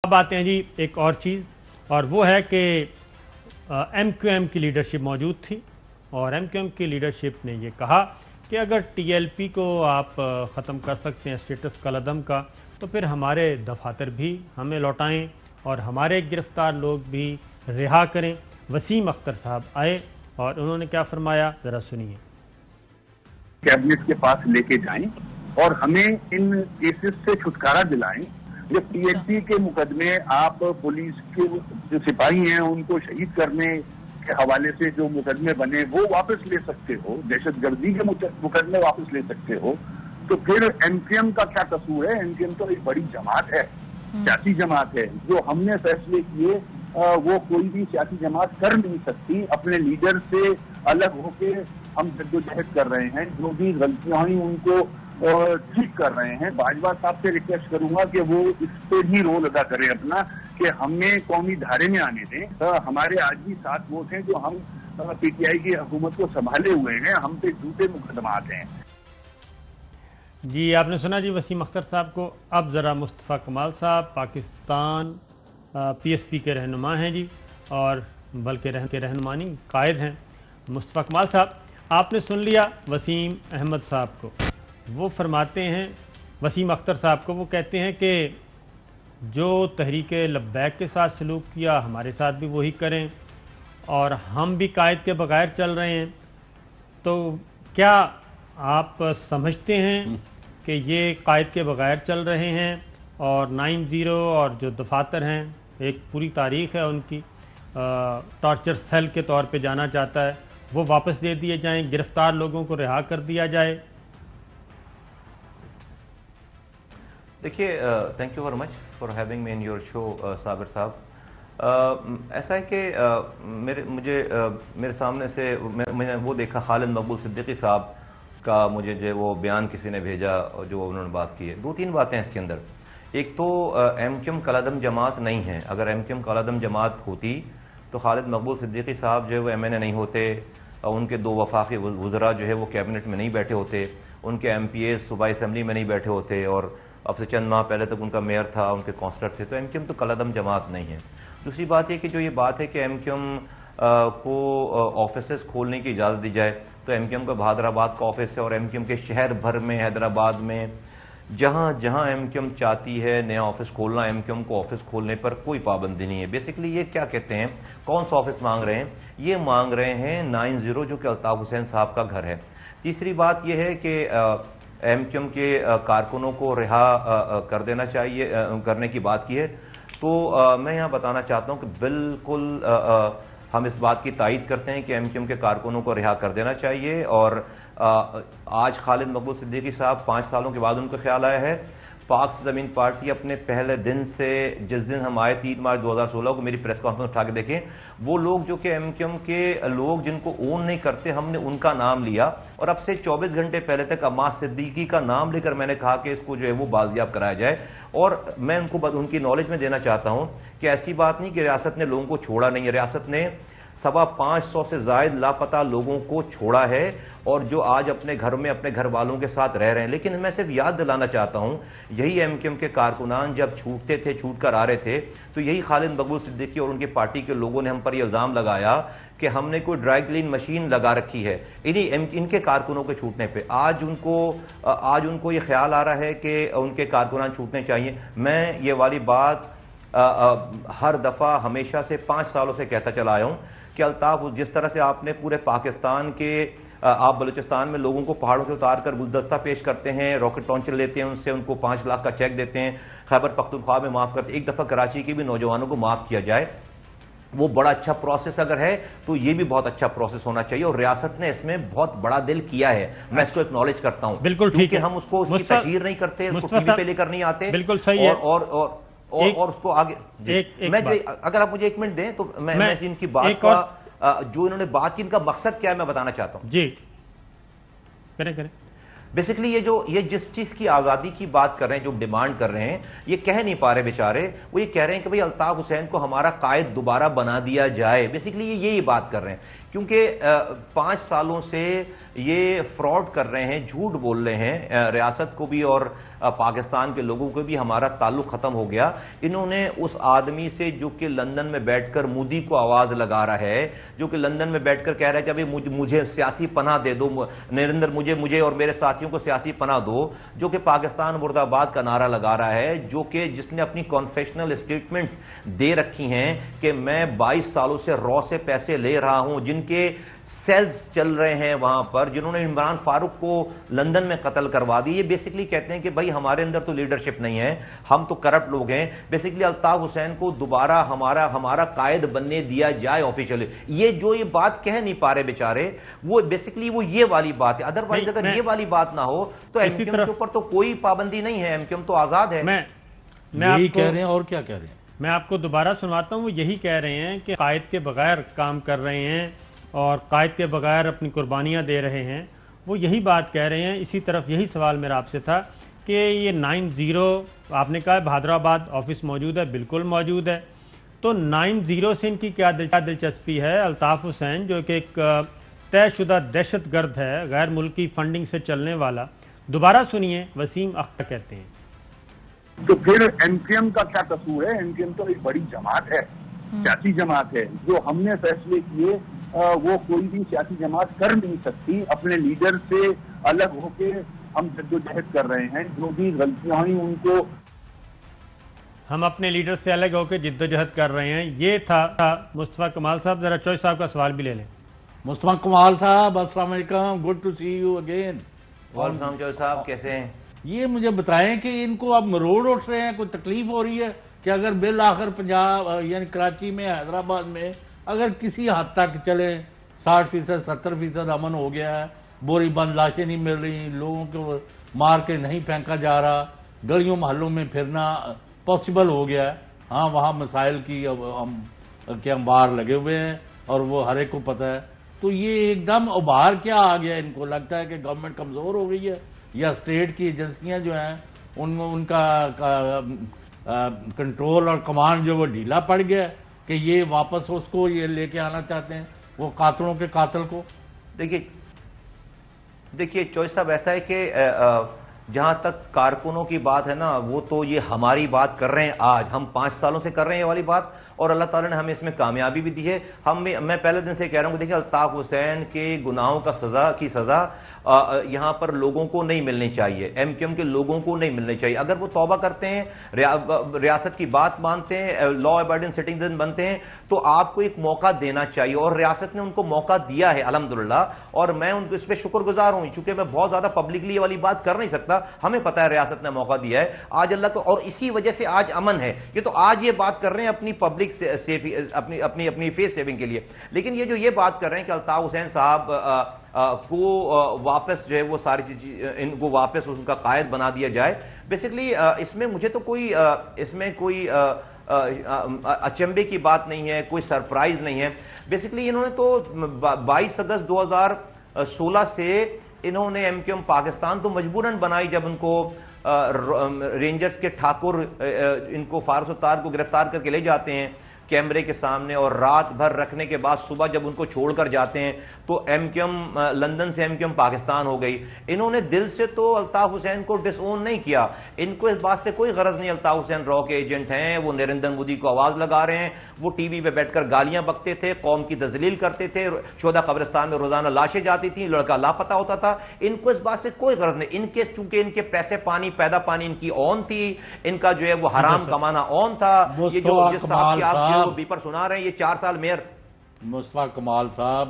اب آتے ہیں جی ایک اور چیز، اور وہ ہے کہ ایم کیو ایم کی لیڈرشپ موجود تھی، اور ایم کیو ایم کی لیڈرشپ نے یہ کہا کہ اگر ٹی ایل پی کو آپ ختم کر سکتے ہیں اسٹیٹس کالعدم کا، تو پھر ہمارے دفاتر بھی ہمیں لوٹائیں اور ہمارے گرفتار لوگ بھی رہا کریں۔ وسیم اختر صاحب آئے اور انہوں نے کیا فرمایا، ذرا سنیے۔ کیبنٹ کے پاس لے کے جائیں اور ہمیں ان کیسز سے چھٹکارا دلائیں۔ جو ٹی ایل پی کے مقدمے آپ پولیس کے جو سپاہی ہیں ان کو شہید کرنے کے حوالے سے جو مقدمے بنے وہ واپس لے سکتے ہو، دہشت گردی کے مقدمے واپس لے سکتے ہو، تو پھر ایم کیو ایم کا کیا قصور ہے؟ ایم کیو ایم تو ایک بڑی جماعت ہے، سیاسی جماعت ہے۔ جو ہم نے فیصلے کیے وہ کوئی بھی سیاسی جماعت کر نہیں سکتی۔ اپنے لیڈر سے الگ ہو کے ہم جدوجہد کر رہے ہیں، جو بھی غلطیاں ہوئی ان کو ٹھیک کر رہے ہیں۔ باجوہ صاحب سے ریکویسٹ کروں گا کہ وہ اس پہ بھی رول ادا کریں اپنا، کہ ہمیں قومی دھارے میں آنے دیں۔ ہمارے آج بھی 7 وہ ہیں جو ہم پی ٹی آئی کی حکومت کو سنبھالے ہوئے ہیں، ہم پہ جھوٹے مقدمات ہیں۔ جی آپ نے سنا جی وسیم اختر صاحب کو۔ اب ذرا مصطفیٰ کمال صاحب پاکستان پی ایس پی کے رہنما ہیں جی، اور بلکہ رہنمانی قائد ہیں۔ مصطفیٰ کمال صاحب، آپ نے سن لیا وسیم احمد صاحب کو، وہ فرماتے ہیں، وسیم اختر صاحب کو، وہ کہتے ہیں کہ جو تحریک لبیک کے ساتھ سلوک کیا ہمارے ساتھ بھی وہی کریں، اور ہم بھی قائد کے بغیر چل رہے ہیں۔ تو کیا آپ سمجھتے ہیں کہ یہ قائد کے بغیر چل رہے ہیں، اور 9-0 اور جو دفاتر ہیں، ایک پوری تاریخ ہے ان کی، ٹارچر سیل کے طور پہ جانا چاہتا ہے، وہ واپس دے دیے جائیں، گرفتار لوگوں کو رہا کر دیا جائے؟ دیکھیے، thank you very much for having me in your show Sabir Sahab. ایسا ہے کہ میرے سامنے سے میں نے وہ دیکھا، خالد مقبول صدیقی صاحب کا مجھے جو وہ بیان کسی نے بھیجا جو انہوں نے بات کی ہے۔ 2-3 باتیں ہیں اس کے اندر۔ ایک تو ایم کیو ایم کالعدم جماعت نہیں ہے۔ اگر ایم کیو ایم کالعدم جماعت ہوتی تو خالد مقبول صدیقی صاحب جو ہے وہ ایم این اے نہیں ہوتے، ان کے 2 وفاقی وزراء جو ہے وہ کیبنٹ میں نہیں بیٹھے ہوتے، ان کے ایم پی ایز صوبائی اسمبلی میں نہیں بیٹھے ہوتے، اور اب سے چند ماہ پہلے تک ان کا میئر تھا، ان کے کونسلر تھے۔ تو ایم کیو ایم تو کالعدم جماعت نہیں ہے۔ دوسری بات یہ کہ جو یہ بات ہے کہ ایم کیو ایم کو آفیسز کھولنے کی اجازت دی جائے، تو ایم کیو ایم کا بہادر آباد کا آفس ہے، اور ایم کیو ایم کے شہر بھر میں، حیدرآباد میں، جہاں جہاں ایم کیو ایم چاہتی ہے نیا آفس کھولنا، ایم کیو ایم کو آفس کھولنے پر کوئی پابندی نہیں ہے۔ بیسیکلی یہ کیا کہتے ہیں، کون سا آفس مانگ رہے ہیں؟ یہ مانگ رہے ہیں 9-0 جو کہ الطاف حسین صاحب کا گھر ہے۔ تیسری بات یہ ہے کہ ایم کیو ایم کے کارکنوں کو رہا کر دینا چاہیے، کرنے کی بات کی ہے۔ تو میں یہاں بتانا چاہتا ہوں کہ بالکل ہم اس بات کی تائید کرتے ہیں کہ ایم کیو ایم کے کارکنوں کو رہا کر دینا چاہیے، اور آج خالد مقبول صدیقی صاحب 5 سالوں کے بعد ان کو خیال آیا ہے۔ پاک زمین پارٹی اپنے پہلے دن سے، جس دن ہم آئے 3 مارچ 2016 کو، میری پریس کانفرنس اٹھا کے دیکھیں، وہ لوگ جو کہ ایم کیو ایم کے لوگ جن کو اون نہیں کرتے، ہم نے ان کا نام لیا، اور اب سے 24 گھنٹے پہلے تک عماد صدیقی کا نام لے کر میں نے کہا کہ اس کو جو ہے وہ بازیاب کرایا جائے۔ اور میں ان کی نالج میں دینا چاہتا ہوں کہ ایسی بات نہیں کہ ریاست نے لوگوں کو چھوڑا نہیں ہے، ریاست نے 550 سے زائد لاپتہ لوگوں کو چھوڑا ہے، اور جو آج اپنے گھر میں اپنے گھر والوں کے ساتھ رہ رہے ہیں۔ لیکن میں صرف یاد دلانا چاہتا ہوں، یہی ایم کیو ایم کے کارکنان جب چھوٹتے تھے، چھوٹ کر آ رہے تھے، تو یہی خالد مقبول صدیقی اور ان کی پارٹی کے لوگوں نے ہم پر یہ الزام لگایا کہ ہم نے کوئی ڈرائی کلین مشین لگا رکھی ہے ان کے کارکنوں کے چھوٹنے پہ۔ آج ان کو یہ خیال آ رہا ہے کہ ان کے کارکنان چھوٹنے چاہیے۔ میں یہ والی بات ہر دفعہ ہمیشہ سے 5 سالوں سے کہتا چلا آیا ہوں کہ الطاف، جس طرح سے آپ نے پورے پاکستان کے، آپ بلوچستان میں لوگوں کو پہاڑوں سے اتار کر گلدستہ پیش کرتے ہیں، راکٹ لانچر لیتے ہیں ان سے، ان کو 5 لاکھ کا چیک دیتے ہیں، خیبر پختونخوا میں معاف کرتے ہیں، ایک دفعہ کراچی کے بھی نوجوانوں کو معاف کیا جائے، وہ بڑا اچھا پروسیس اگر ہے تو یہ بھی بہت اچھا پروسیس ہونا چاہیے، اور ریاست نے اس میں بہت بڑا دل کیا ہے، میں اس کو اکنالج کرتا ہوں۔ بالکل ٹھیک ہے، ہم اس کو اس کی تشہیر نہیں کرتے، اس کو ٹی وی پہ لے کر نہیں آتے، بالکل صحیح ہے، اور اس کو آگے میں اگر آپ مجھے 1 منٹ دیں تو میں ان کی بات کا جو انہوں نے بات کی، ان کا مقصد کیا ہے میں بتانا چاہتا ہوں۔ جی کریں۔ بیسکلی یہ جس چیز کی آزادی کی بات کر رہے ہیں، جو ڈیمانڈ کر رہے ہیں، یہ کہہ نہیں پا رہے بیچارے. وہ یہ کہہ رہے ہیں کہ بھئی الطاف حسین کو ہمارا قائد دوبارہ بنا دیا جائے. بیسکلی یہ یہی بات کر رہے ہیں، کیونکہ 5 سالوں سے یہ فراڈ کر رہے ہیں، جھوٹ بول رہے ہیں. ریاست کو بھی اور پاکستان کے لوگوں کو بھی ہمارا تعلق ختم ہو گیا. انہوں نے اس آدمی سے جو کہ لندن میں بیٹھ کر مودی کو آواز لگا رہا ہے، جو کہ لندن میں بیٹھ کر کہہ رہا ہے کہ ابھی مجھے سیاسی پناہ دے دو نریندر، مجھے اور میرے ساتھیوں کو سیاسی پناہ دو، جو کہ پاکستان مرد آباد کا نعرہ لگا رہا ہے، جس نے اپنی کانفیشنل اسٹیٹمنٹس دے رکھی ہیں کہ میں 22 سالوں سے رو سے پیسے لے رہا ہوں، جن کے سیلز چل رہے ہیں وہاں پر، جنہوں نے عمران فاروق کو لندن میں قتل کروا دی. یہ بیسکلی کہتے ہیں کہ بھائی ہمارے اندر تو لیڈرشپ نہیں ہے، ہم تو کرپٹ لوگ ہیں. بیسکلی الطاف حسین کو دوبارہ ہمارا قائد بننے دیا جائے آفیشیلی. یہ بات کہہ نہیں پا رہے بیچارے، وہ بیسکلی وہ یہ والی بات ہے. ادروائز اگر یہ والی بات نہ ہو تو ایم کیو ایم کے اوپر تو کوئی پابندی نہیں ہے، ایم کیو ایم تو آزاد ہے. یہی کہہ رہے ہیں اور کیا کہہ رہے ہیں. میں آپ کو دوبارہ سنواتا ہوں. وہ یہی کہہ رہے ہیں کہ قائد کے بغیر کام کر رہے ہیں اور قائد کے بغیر اپنی قربانیاں دے رہے ہیں. وہ یہی بات کہہ رہے ہیں. اسی طرف یہی سوال میرا آپ سے تھا کہ یہ 90 آپ نے کہا بہادر آباد آفس موجود ہے، بالکل موجود ہے. تو 90 سے ان کی کیا دلچسپی ہے؟ الطاف حسین جو کہ ایک طے شدہ دہشت گرد ہے، غیر ملکی فنڈنگ سے چلنے والا. دوبارہ سنیے وسیم اختر کہتے ہیں. تو پھر ایم کیو ایم کا کیا قصور ہے؟ ایم کیو ایم تو ایک بڑی جماعت ہے، سیاسی جماعت ہے. جو ہم نے فیصلے کیے وہ کوئی بھی سیاسی جماعت کر نہیں سکتی. اپنے لیڈر سے الگ ہو کے ہم جدوجہد کر رہے ہیں. جو بھی غلطیاں ہوئی ان کو ہم اپنے لیڈر سے الگ ہو کے جدوجہد کر رہے ہیں. یہ تھا مصطفیٰ کمال صاحب. ذرا چوئی صاحب کا سوال بھی لے لیں. مصطفیٰ کمال صاحب السلام علیکم، good to see you again. وعلیکم چوئی صاحب، کیسے ہیں؟ یہ مجھے بتائیں کہ ان کو اب مروڑ اٹھ رہے ہیں، کوئی تکلیف ہو رہی ہے کہ اگر بالآخر پنجاب یعنی کراچی میں، حیدرآباد میں اگر کسی حد تک چلیں 60% 70% امن ہو گیا ہے، بوری بند لاشیں نہیں مل رہی، لوگوں کو مار کے نہیں پھینکا جا رہا، گلیوں محلوں میں پھرنا پاسبل ہو گیا ہے. ہاں وہاں مسائل کی کے انبار لگے ہوئے ہیں اور وہ ہر ایک کو پتہ ہے. تو یہ ایک دم ابھار کیا آ گیا؟ ان کو لگتا ہے کہ گورنمنٹ کمزور ہو گئی ہے یا اسٹیٹ کی ایجنسیاں جو ہیں ان کا کنٹرول اور کمانڈ جو وہ ڈھیلا پڑ گیا ہے کہ یہ واپس اس کو یہ لے کے آنا چاہتے ہیں، وہ قاتلوں کے قاتل کو. دیکھیے چوئی صاحب، ایسا ہے کہ جہاں تک کارکنوں کی بات ہے نا، وہ تو یہ ہماری بات کر رہے ہیں. آج ہم 5 سالوں سے کر رہے ہیں یہ والی بات، اور اللہ تعالیٰ نے ہمیں اس میں کامیابی بھی دی ہے. میں پہلے دن سے کہہ رہا ہوں کہ دیکھیں الطاف حسین کے گناہوں کا سزا یہاں پر لوگوں کو نہیں ملنی چاہیے، ایم کیو ایم کے لوگوں کو نہیں ملنی چاہیے. اگر وہ توبہ کرتے ہیں، ریاست کی بات مانتے ہیں، لا ابائڈنگ سٹیزن بنتے ہیں، تو آپ کو ایک موقع دینا چاہیے، اور ریاست نے ان کو موقع دیا ہے الحمدللہ. اور میں ان کو اس پہ شکر گزار ہوں، چونکہ میں بہت زیادہ پبلکلی یہ والی بات کر نہیں سکتا. ہمیں پتہ ہے ریاست نے موقع دیا ہے آج اللہ کو، اور اسی وجہ سے آج امن ہے. یہ تو آج یہ بات کر رہے ہیں اپنی پبلک اپنی فیس سیونگ کے لیے. لیکن یہ بات کر رہے ہیں کہ الطاف حسین صاحب کو واپس جو ہے وہ ساری چیز ان کو واپس ان کا قائد بنا دیا جائے. بیسکلی اس میں مجھے تو کوئی اچنبے کی بات نہیں ہے، کوئی سرپرائز نہیں ہے. بیسکلی انہوں نے تو 22 اگست 2016 سے انہوں نے ایم کیو ایم پاکستان تو مجبوراً بنائی، جب ان کو رینجرز کے ٹھاکر ان کو فارس اتار کو گرفتار کر کے لے جاتے ہیں کیمرے کے سامنے، اور رات بھر رکھنے کے بعد صبح جب ان کو چھوڑ کر جاتے ہیں تو ایم کیو ایم لندن سے ایم کیو ایم پاکستان ہو گئی. انہوں نے دل سے تو الطاف حسین کو ڈس اون نہیں کیا. ان کو اس بات سے کوئی غرض نہیں الطاف حسین رو کے ایجنٹ ہیں، وہ نریندر مودی کو آواز لگا رہے ہیں، وہ ٹی وی پہ بیٹھ کر گالیاں بکتے تھے، قوم کی تذلیل کرتے تھے، شہداء قبرستان میں روزانہ لاشیں جاتی تھیں، لڑکا لاپتہ ہوتا تھا. ان کو اس بات سے کوئی غرض نہیں. چونکہ ان کے پیسے پانی پیدا پانی ان کی اون تھی، ان کا جو ہے وہ حرام کمانا اون تھا. یہ جو جس صاحب کی آپ بیپر سنا رہے ہیں، یہ 4 سال میئر. مصطفیٰ کمال صاحب،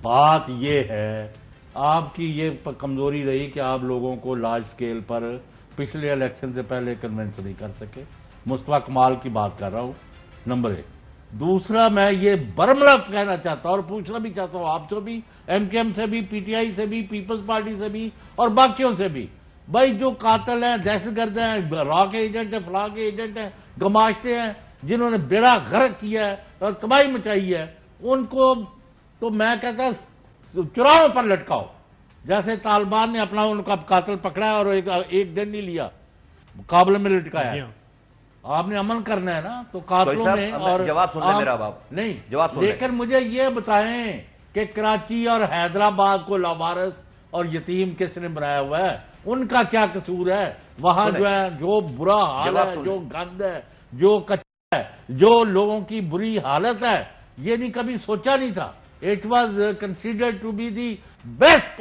بات یہ ہے آپ کی یہ کمزوری رہی کہ آپ لوگوں کو لارج سکیل پر پچھلے الیکشن سے پہلے کنونس نہیں کر سکے. مصطفیٰ کمال کی بات کر رہا ہوں، نمبر 1. دوسرا میں یہ برملا کہنا چاہتا ہوں اور پوچھنا بھی چاہتا ہوں آپ سے بھی، ایم کیو ایم سے بھی، پی ٹی آئی سے بھی، پیپلز پارٹی سے بھی اور باقیوں سے بھی، بھائی جو قاتل ہیں، دہشت گرد ہیں، را کے ایجنٹ ہیں، فلاں کے ایجنٹ ہیں، گماشتے ہیں، جنہوں نے بیڑا غرق کیا ہے اور تباہی مچائی ہے، ان کو تو میں کہتا چوراہوں پر لٹکاؤ. جیسے طالبان نے اپنا ان کا قاتل پکڑا ہے اور ایک دن نہیں لیا، قابل میں لٹکایا ہے. آپ نے امن کرنا ہے نا، تو قاتلوں میں اور جواب سن لیں میرا آپ نہیں جواب سن لیں. لیکن مجھے یہ بتائیں کہ کراچی اور حیدرآباد کو لاوارث اور یتیم کس نے بنایا ہوا ہے؟ ان کا کیا قصور ہے؟ وہاں جو ہے جو برا حال ہے، جو گند ہے، جو کچرا ہے، جو لوگوں کی بری حالت ہے، یہ نہیں کبھی سوچا نہیں تھا. It was considered to be the best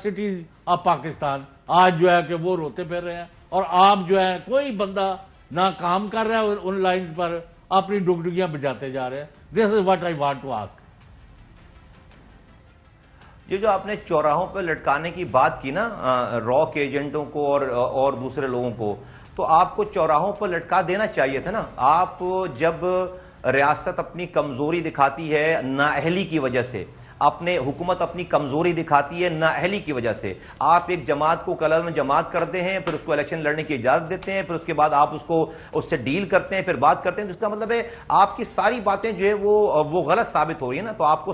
city of Pakistan. آج جو ہے کہ وہ روتے پھر رہے ہیں، اور آپ جو ہے کوئی بندہ نہ کام کر رہا ہے ان لائن پر، اپنی ڈگڈگیاں بجاتے جا رہے ہیں. This is what I want to ask. یہ جو آپ نے چوراہوں پہ لٹکانے کی بات کی نا راک ایجنٹوں کو اور دوسرے لوگوں کو، تو آپ کو چوراہوں پر لٹکا دینا چاہیے تھا نا. آپ جب ریاست اپنی کمزوری دکھاتی ہے نااہلی کی وجہ سے، اپنے حکومت اپنی کمزوری دکھاتی ہے نااہلی کی وجہ سے، آپ ایک جماعت کو کلر میں جماعت کرتے ہیں، پھر اس کو الیکشن لڑنے کی اجازت دیتے ہیں، پھر اس کے بعد آپ اس سے ڈیل کرتے ہیں، پھر بات کرتے ہیں، تو اس کا مطلب ہے آپ کی ساری باتیں جو ہے وہ غلط ثابت ہو رہی ہیں نا. تو آپ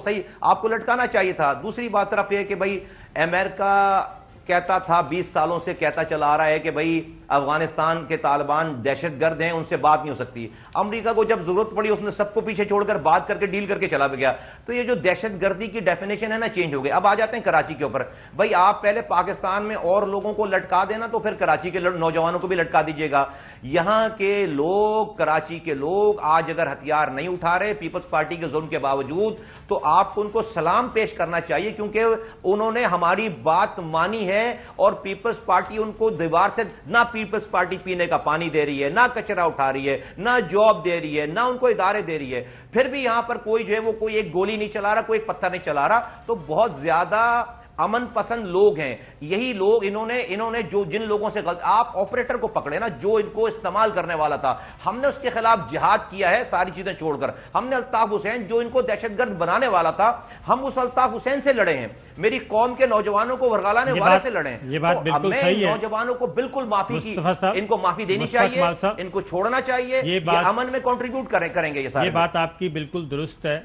کو لٹکانا چاہیے تھا. دوسری بات طرف یہ ہے کہ بھائی امریکہ کہتا تھا 20 سالوں سے کہتا چلا آ رہا ہے کہ بھائی افغانستان کے طالبان دہشت گرد ہیں، ان سے بات نہیں ہو سکتی. امریکہ کو جب ضرورت پڑی اس نے سب کو پیچھے چھوڑ کر بات کر کے ڈیل کر کے چلا بھی گیا. تو یہ جو دہشت گردی کی ڈیفینیشن ہے نا چینج ہو گئی. اب آ جاتے ہیں کراچی کے اوپر. بھائی آپ پہلے پاکستان میں اور لوگوں کو لٹکا دینا، تو پھر کراچی کے نوجوانوں کو بھی لٹکا دیجیے گا. یہاں کے لوگ، کراچی کے لوگ آج اگر ہتھیار نہیں اٹھا رہے پیپلز پارٹی کے ظلم کے باوجود، تو آپ کو ان کو سلام پیش کرنا چاہیے، کیونکہ انہوں نے ہماری بات مانی ہے. اور پیپلز پارٹی ان کو دیوار سے، نہ پیپلز پارٹی پینے کا پانی دے رہی ہے، نہ کچرا اٹھا رہی ہے، نہ جاب دے رہی ہے، نہ ان کو ادارے دے رہی ہے. پھر بھی یہاں پر کوئی جو ہے وہ کوئی ایک گولی نہیں چلا رہا، کوئی ایک پتھر نہیں چلا رہا. تو بہت زیادہ امن پسند لوگ ہیں یہی لوگ. انہوں نے جو جن لوگوں سے غلط، آپ آپریٹر کو پکڑے نا جو ان کو استعمال کرنے والا تھا، ہم نے اس کے خلاف جہاد کیا ہے ساری چیزیں چھوڑ کر. ہم نے الطاف حسین جو ان کو دہشت گرد بنانے والا تھا، ہم اس الطاف حسین سے لڑے ہیں. میری قوم کے نوجوانوں کو ورغلانے والے سے لڑے ہیں. یہ بات بالکل صحیح ہے. نوجوانوں کو بالکل معافی کی، ان کو معافی دینی چاہیے، ان کو چھوڑنا چاہیے. یہ امن میں کنٹریبیوٹ کریں گے. یہ بات آپ کی بالکل درست ہے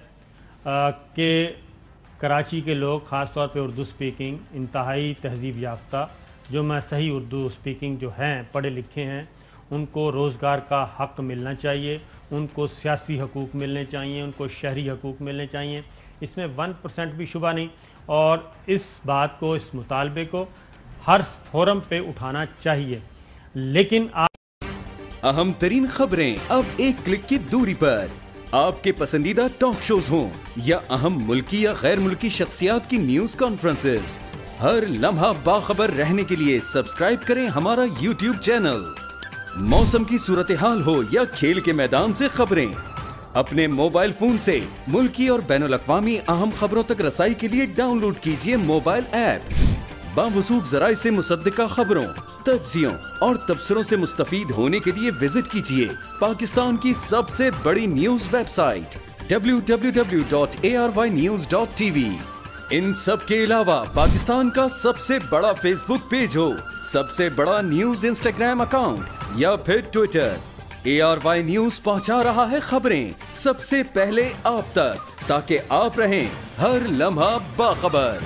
کہ کراچی کے لوگ، خاص طور پہ اردو سپیکنگ انتہائی تہذیب یافتہ، جو میں صحیح اردو سپیکنگ جو ہیں، پڑھے لکھے ہیں، ان کو روزگار کا حق ملنا چاہیے، ان کو سیاسی حقوق ملنے چاہیے، ان کو شہری حقوق ملنے چاہیے. اس میں 1% بھی شبہ نہیں. اور اس بات کو، اس مطالبے کو ہر فورم پہ اٹھانا چاہیے. لیکن اہم ترین خبریں اب ایک کلک کی دوری پر. آپ کے پسندیدہ ٹاک شوز ہوں یا اہم ملکی یا غیر ملکی شخصیات کی نیوز کانفرنسز، ہر لمحہ باخبر رہنے کے لیے سبسکرائب کریں ہمارا یوٹیوب چینل. موسم کی صورتحال ہو یا کھیل کے میدان سے خبریں، اپنے موبائل فون سے ملکی اور بین الاقوامی اہم خبروں تک رسائی کے لیے ڈاؤن لوڈ کیجیے موبائل ایپ. باوثوق ذرائع سے مصدقہ خبروں، تجزیوں اور تبصروں سے مستفید ہونے کے لیے وزٹ کیجیے پاکستان کی سب سے بڑی نیوز ویب سائٹ www.arYnews.tv. ان سب کے علاوہ پاکستان کا سب سے بڑا فیس بک پیج ہو، سب سے بڑا نیوز انسٹاگرام اکاؤنٹ یا پھر ٹویٹر، ARY نیوز پہنچا رہا ہے خبریں سب سے پہلے آپ تک، تاکہ آپ رہیں ہر لمحہ باخبر.